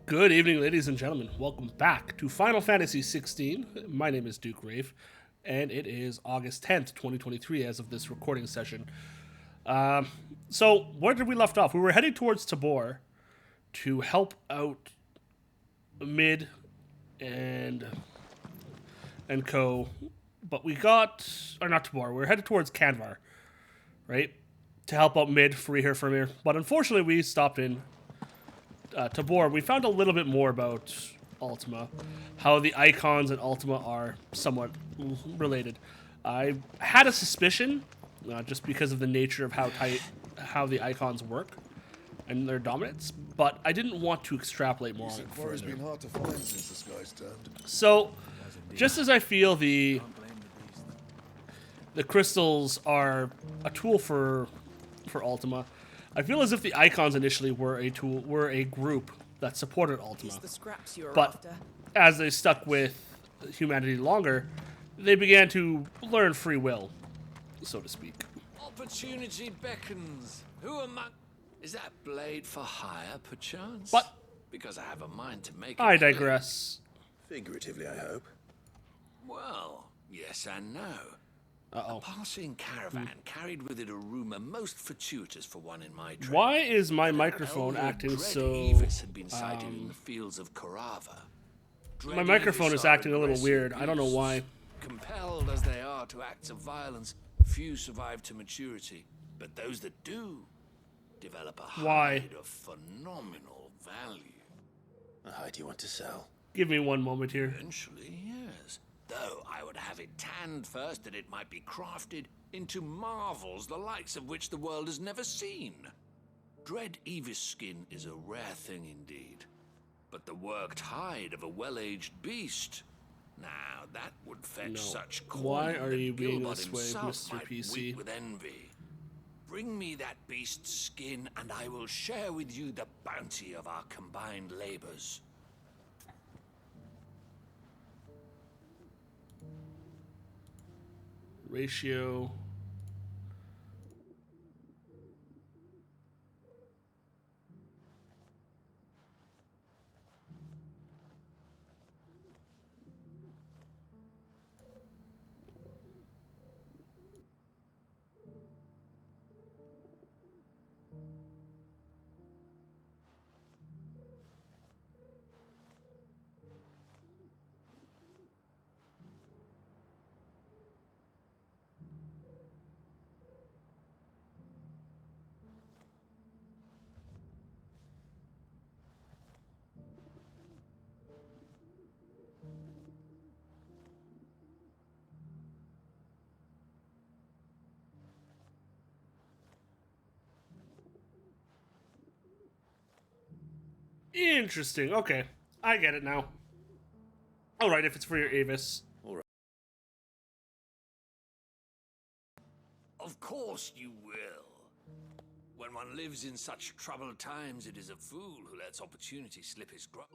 Good evening, ladies and gentlemen. Welcome back to Final Fantasy XVI. My name is Duke Rave, and it is August 10th, 2023, as of this recording session. Um, so, where did we left off? We were heading towards Tabor to help out Mid and Co. But we got, or not Tabor, we were headed towards Canvar, right? To help out Mid, free her from here. But unfortunately, we stopped in Tabor. We found a little bit more about Ultima, how the icons in Ultima are somewhat related. I had a suspicion, just because of the nature of how the icons work and their dominance, but I didn't want to extrapolate more on it Quarry's further. been hard to find since the sky's turned. So, just as I feel the crystals are a tool for Ultima, I feel as if the icons initially were a group that supported Ultima. The scraps you're But after. as they stuck with humanity longer, they began to learn free will, so to speak. Opportunity beckons. Who among... Is that blade for hire, perchance? But because I have a mind to make it I clear. digress. Figuratively, I hope. Well, yes and no. Uh-oh. A passing caravan carried with it a rumor most fortuitous for one in my trade. Why is my That an microphone elder acting dread so... Evis had been sighted in the fields of Korava. My Dread microphone Evis is are acting a little aggressive weird. I don't know beasts. why. Compelled as they are to acts of violence, few survive to maturity. But those that do develop a Why? hide of phenomenal value. A hide you want to sell? Give me one moment here. Eventually, yes. Though I would have it tanned first that it might be crafted into marvels the likes of which the world has never seen. Dread Evis skin is a rare thing indeed. But the worked hide of a well-aged beast... Now, that would fetch No. such coin Why are that you being Gilbert this way, himself Mr. might PC? weep with envy. Bring me that beast's skin, and I will share with you the bounty of our combined labors. Ratio. Interesting. Okay. I get it now. Alright, if it's for your Avis. Of course you will. When one lives in such troubled times, it is a fool who lets opportunity slip his grasp.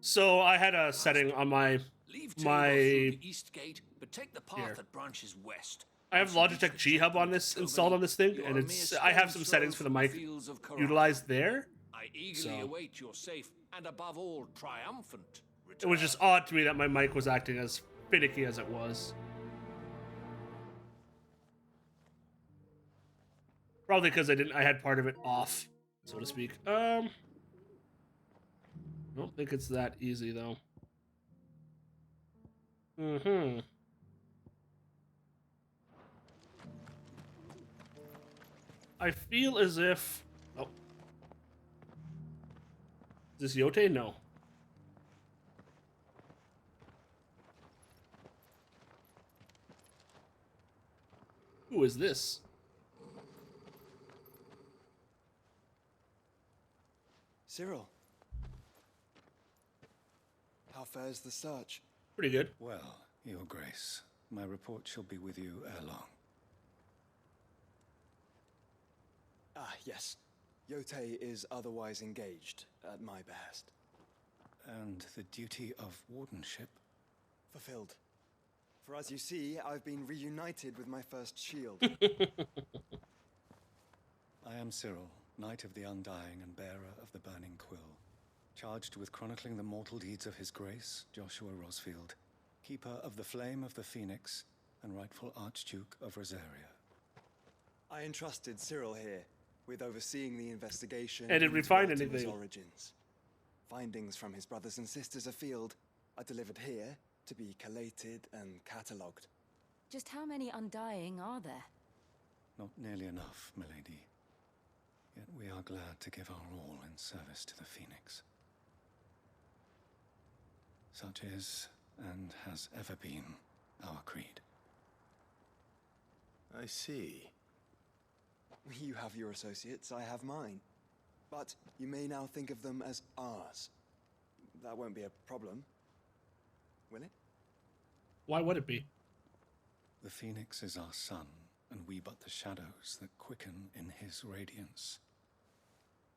So I had a setting on my... Leave My- Tabor through the east gate, but take the path Here. that branches west. I have Once you reach Logitech the G Hub on checkpoint this at installed on Kilvany, this thing, you and are a it's mere I have stone's some throw settings for the from mic fields of Korra. utilized there. I eagerly So- await your safe and above all triumphant It return. was just odd to me that my mic was acting as finicky as it was. Probably because I had part of it off, so to speak. I don't think it's that easy though. I feel as if... Oh. Is this Yote? No. Who is this? Cyril. How fares the search? Pretty good. Well, Your Grace, my report shall be with you ere long. Ah, yes. Yote is otherwise engaged at my behest. And the duty of wardenship? Fulfilled. For as you see, I've been reunited with my first shield. I am Cyril, Knight of the Undying and bearer of the Burning Quill. Charged with chronicling the mortal deeds of His Grace, Joshua Rosfield, Keeper of the Flame of the Phoenix, and rightful Archduke of Rosaria. I entrusted Cyril here with overseeing the investigation And did we into find Artemis' anything? origins. Findings from his brothers and sisters afield are delivered here to be collated and catalogued. Just how many Undying are there? Not nearly enough, milady. Yet we are glad to give our all in service to the Phoenix. Such is, and has ever been, our creed. I see. You have your associates, I have mine. But you may now think of them as ours. That won't be a problem, will it? Why would it be? The Phoenix is our sun, and we but the shadows that quicken in his radiance.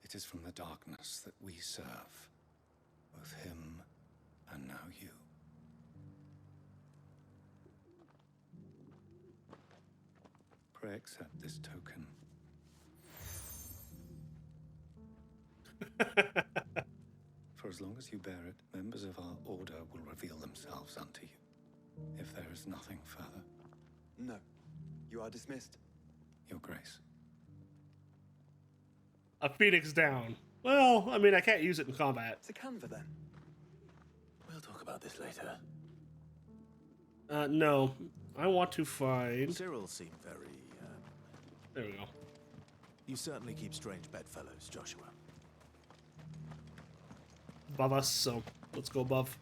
It is from the darkness that we serve, both him and now you. Pray accept this token. For as long as you bear it, members of our order will reveal themselves unto you. If there is nothing further. No. You are dismissed. Your Grace. A phoenix down. Well, I mean, I can't use it in combat. It's a canva then. We'll talk about this later. No. I want to find... Cyril seemed very, There we go. You certainly keep strange bedfellows, Joshua. Above us, so let's go above.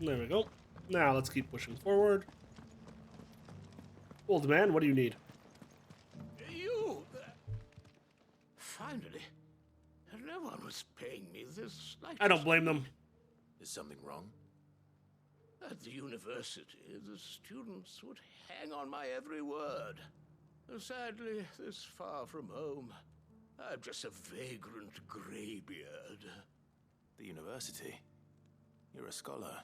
There we go. Now let's keep pushing forward. Old man, what do you need? You! Finally. No one was paying me this slightest. I don't blame them. Is something wrong? At the university, the students would hang on my every word. Sadly, this far from home, I'm just a vagrant greybeard. The university? You're a scholar.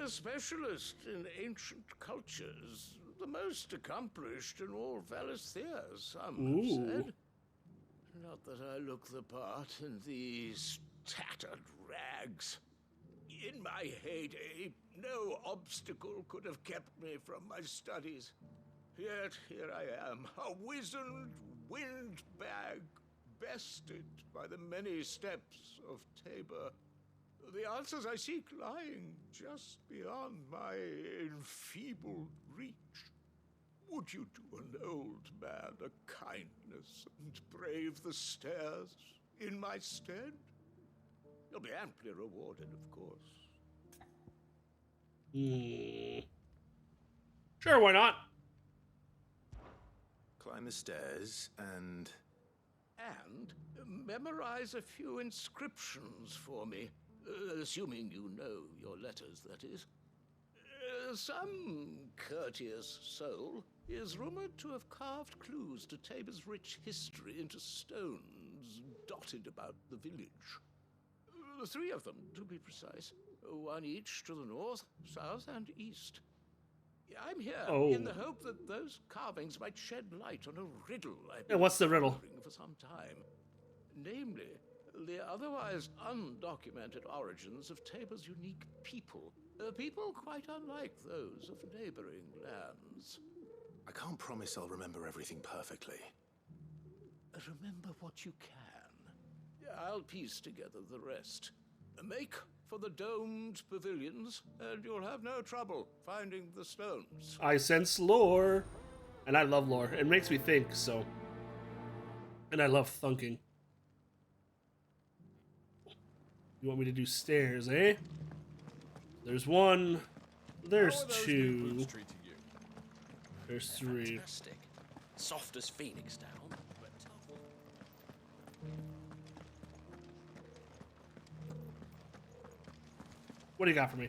A specialist in ancient cultures. The most accomplished in all Valisthea, some have said. Not that I look the part in these tattered rags. In my heyday, no obstacle could have kept me from my studies. Yet here I am, a wizened windbag, bested by the many steps of Tabor. The answers I seek lying just beyond my enfeebled reach. Would you do an old man a kindness and brave the stairs in my stead? You'll be amply rewarded, of course. Sure, why not? Climb the stairs and... And memorize a few inscriptions for me, assuming you know your letters, that is. Some courteous soul is rumored to have carved clues to Tabor's rich history into stones dotted about the village. 3 of them, to be precise. 1 each to the north, south, and east. I'm here in the hope that those carvings might shed light on a riddle I've been And what's the riddle? pondering for some time. Namely, the otherwise undocumented origins of Tabor's unique people. People quite unlike those of neighboring lands. I can't promise I'll remember everything perfectly. Remember what you can. I'll piece together the rest. Make for the domed pavilions, and you'll have no trouble finding the stones. I sense lore. And I love lore. It makes me think, so. And I love thunking. You want me to do stairs, eh? There's 1. There's 2. There's 3. Fantastic. Soft as Phoenix down, but tough. What do you got for me?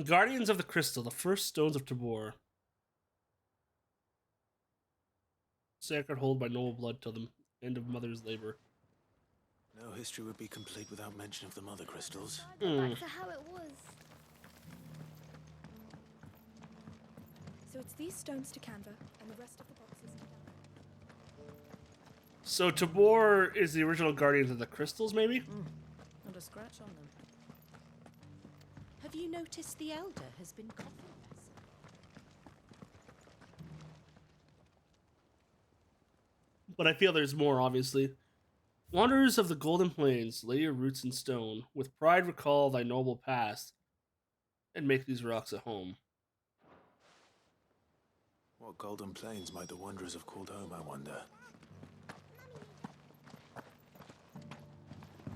Guardians of the Crystal, the first stones of Tabor. Sacred hold by noble blood till the end of mother's labor. No history would be complete without mention of the Mother Crystals. Back to how it was. So it's these stones to Canva, and the rest of the boxes to Canva. So Tabor is the original Guardians of the Crystals, maybe? Not a scratch on them. Have you noticed the Elder has been coughing less? But I feel there's more, obviously. Wanderers of the Golden Plains, lay your roots in stone. With pride recall thy noble past, and make these rocks a home. What golden plains might the wanderers have called home, I wonder?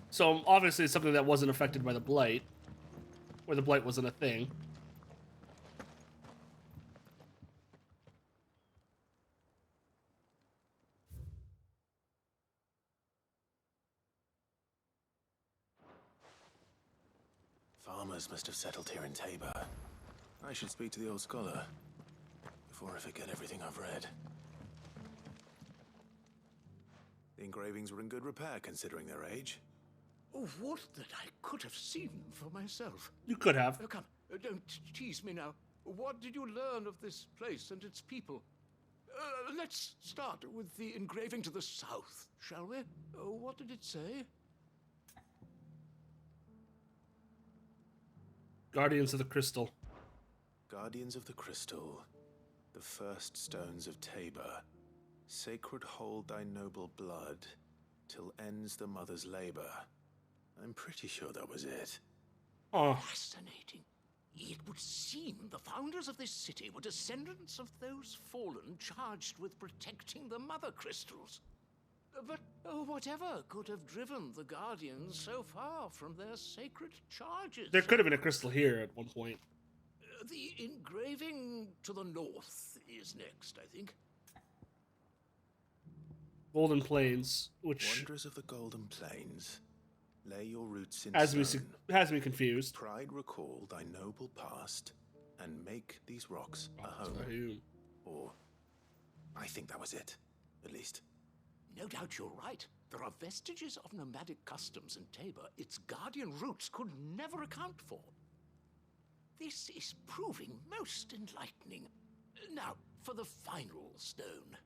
So obviously it's something that wasn't affected by the Blight, where the Blight wasn't a thing. Farmers must have settled here in Tabor. I should speak to the old scholar before I forget everything I've read. The engravings were in good repair considering their age. Oh, would that I could have seen for myself. You could have. Come, don't tease me now. What did you learn of this place and its people? Let's start with the engraving to the south, shall we? What did it say? Guardians of the Crystal. Guardians of the Crystal, the first stones of Tabor. Sacred hold thy noble blood, till ends the mother's labor. I'm pretty sure that was it. Oh, Fascinating. It would seem the founders of this city were descendants of those fallen charged with protecting the mother crystals. But whatever could have driven the Guardians so far from their sacred charges? there could have been a crystal here at one point. The engraving to the north is next, I think. Golden Plains, which Wanderers of the Golden Plains, lay your roots in has me stone. confused. Pride recall thy noble past, and make these rocks a home. Or, I think that was it, at least. No doubt you're right. There are vestiges of nomadic customs in Tabor its guardian roots could never account for. This is proving most enlightening. Now, for the final stone.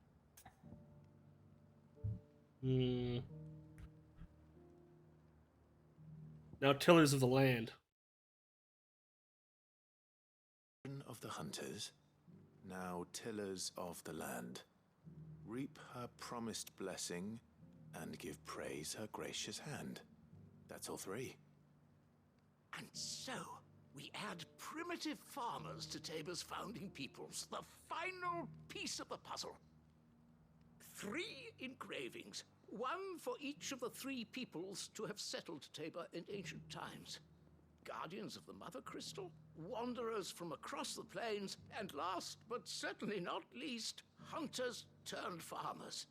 Now, tillers of the land. Of the hunters, now tillers of the land. Reap her promised blessing, and give praise her gracious hand. That's all three. And so, we add primitive farmers to Tabor's founding peoples, the final piece of the puzzle. 3 engravings, one for each of the 3 peoples to have settled Tabor in ancient times. Guardians of the Mother Crystal, wanderers from across the plains, and last but certainly not least, hunters turned farmers.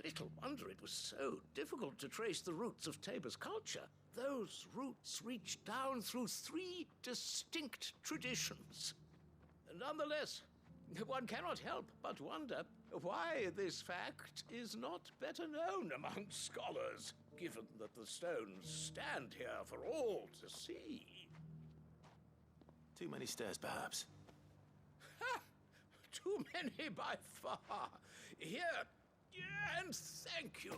Little wonder it was so difficult to trace the roots of Tabor's culture. Those roots reach down through 3 distinct traditions. Nonetheless, one cannot help but wonder why this fact is not better known among scholars, given that the stones stand here for all to see. Too many stairs, perhaps. Ha! Too many by far. Here, and thank you.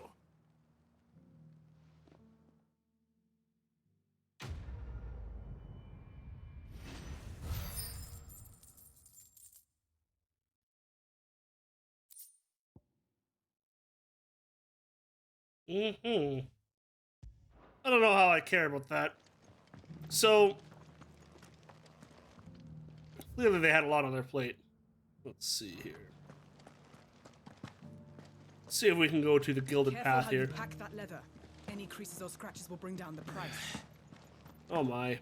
I don't know how I care about that. So, clearly they had a lot on their plate. Let's see here. Let's see if we can go to the Gilded Careful Path how here. you pack that leather. Any creases or scratches will bring down the price. Oh my.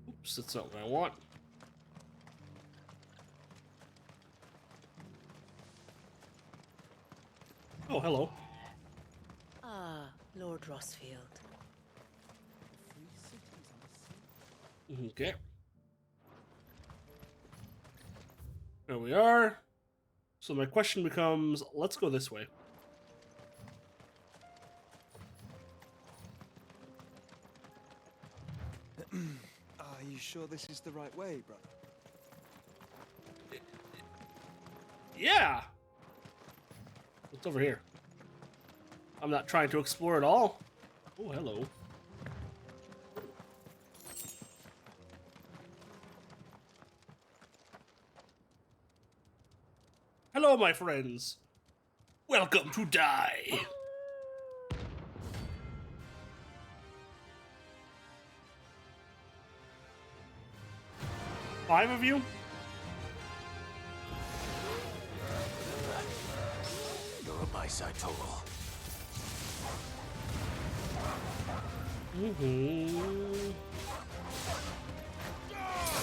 Oops, that's not what I want. Oh, hello. Ah, Lord Rossfield. Okay. There we are. So my question becomes, let's go this way. Are you sure this is the right way, brother? Yeah! What's over here? I'm not trying to explore it all. Oh, hello. Hello, my friends. Welcome to die. Five of you? You're on my side, Total.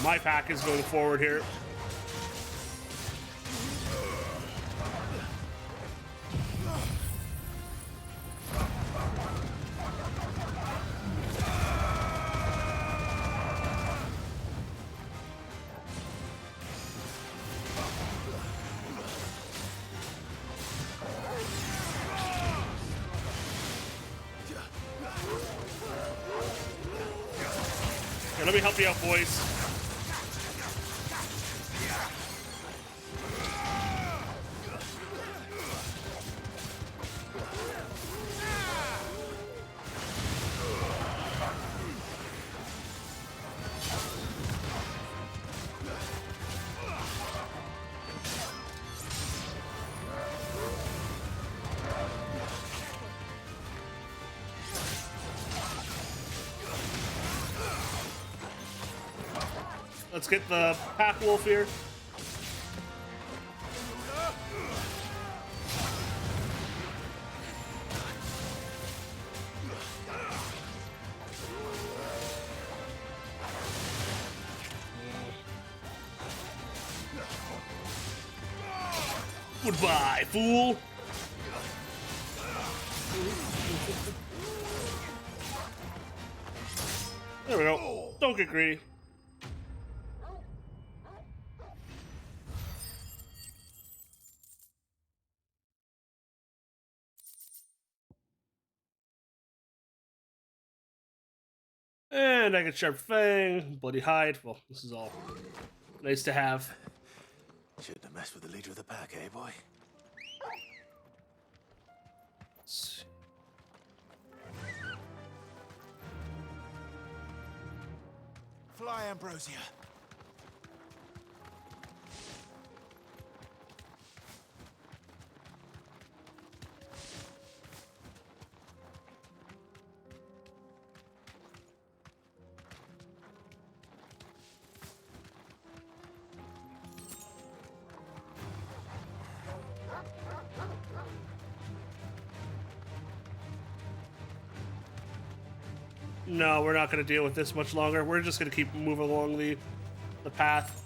My pack is going forward here. Here, let me help you out, boys. Let's get the pack wolf here. Goodbye, fool. There we go. Don't get greedy. And I get sharp fang, bloody hide. Well, this is all nice to have. Shouldn't have messed with the leader of the pack, eh, boy? Fly, Ambrosia. No, we're not going to deal with this much longer. We're just going to keep moving along the path.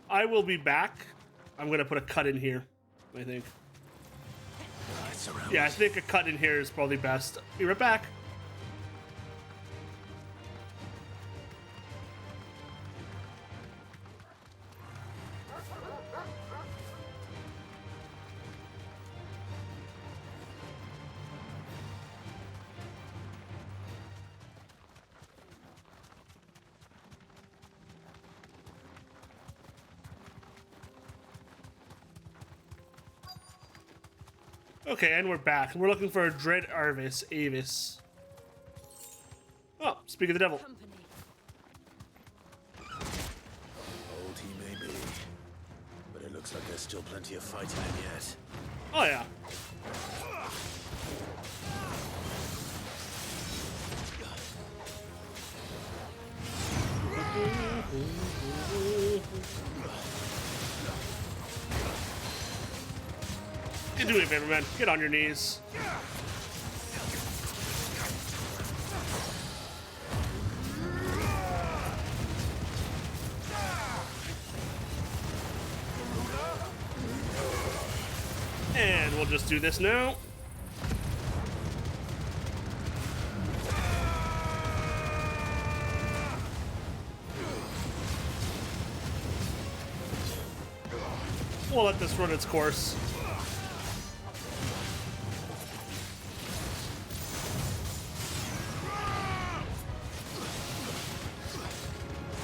I will be back. I'm going to put a cut in here, I think. Yeah, I think a cut in here is probably best. Be right back. Okay, and we're back. We're looking for a Dread Avis. Oh, speak of the devil. Old he may be, but it looks like there's still plenty of fighting in yet. Oh, yeah. You do me a favor, man. Get on your knees. And we'll just do this now. We'll let this run its course.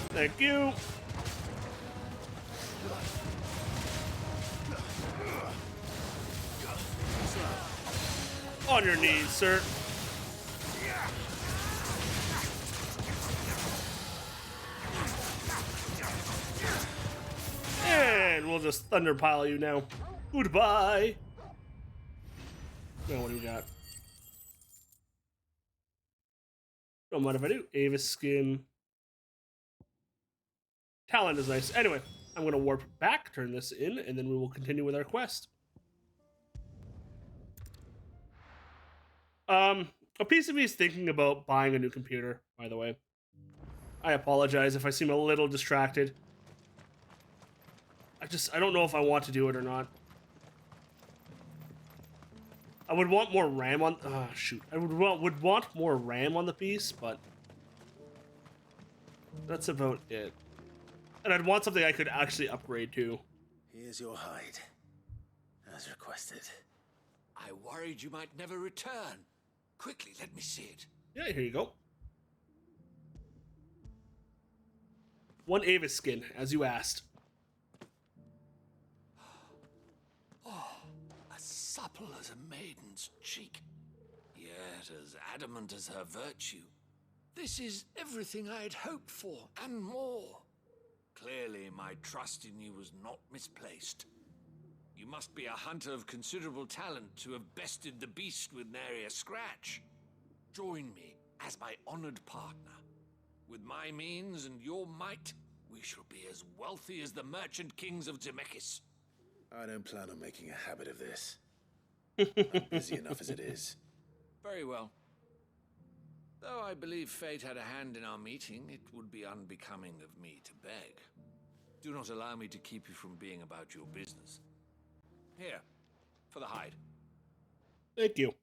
Thank you. On your knees, sir. And we'll just thunder pile you now. Goodbye. Now what do we got? Don't mind if I do. Avis skin. Talent is nice. Anyway, I'm going to warp back, turn this in, and then we will continue with our quest. A piece of me is thinking about buying a new computer, by the way. I apologize if I seem a little distracted. I don't know if I want to do it or not. I would want more RAM on... shoot. I would want more RAM on the piece, but... that's about it. And I'd want something I could actually upgrade to. Here's your hide, as requested. I worried you might never return. Quickly, let me see it. Yeah, here you go. One Avis skin, as you asked. As supple as a maiden's cheek, yet as adamant as her virtue. This is everything I'd hoped for, and more. Clearly, my trust in you was not misplaced. You must be a hunter of considerable talent to have bested the beast with nary a scratch. Join me as my honored partner. With my means and your might, we shall be as wealthy as the merchant kings of Zemeckis. I don't plan on making a habit of this. I'm busy enough as it is. Very well. Though I believe fate had a hand in our meeting, it would be unbecoming of me to beg. Do not allow me to keep you from being about your business. Here, for the hide. Thank you.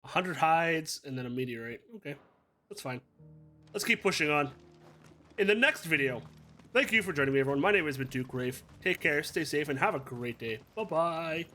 A 100 hides and then a meteorite. Okay, that's fine. Let's keep pushing on. In the next video, thank you for joining me, everyone. My name has been Duke Rafe. Take care, stay safe, and have a great day. Bye-bye.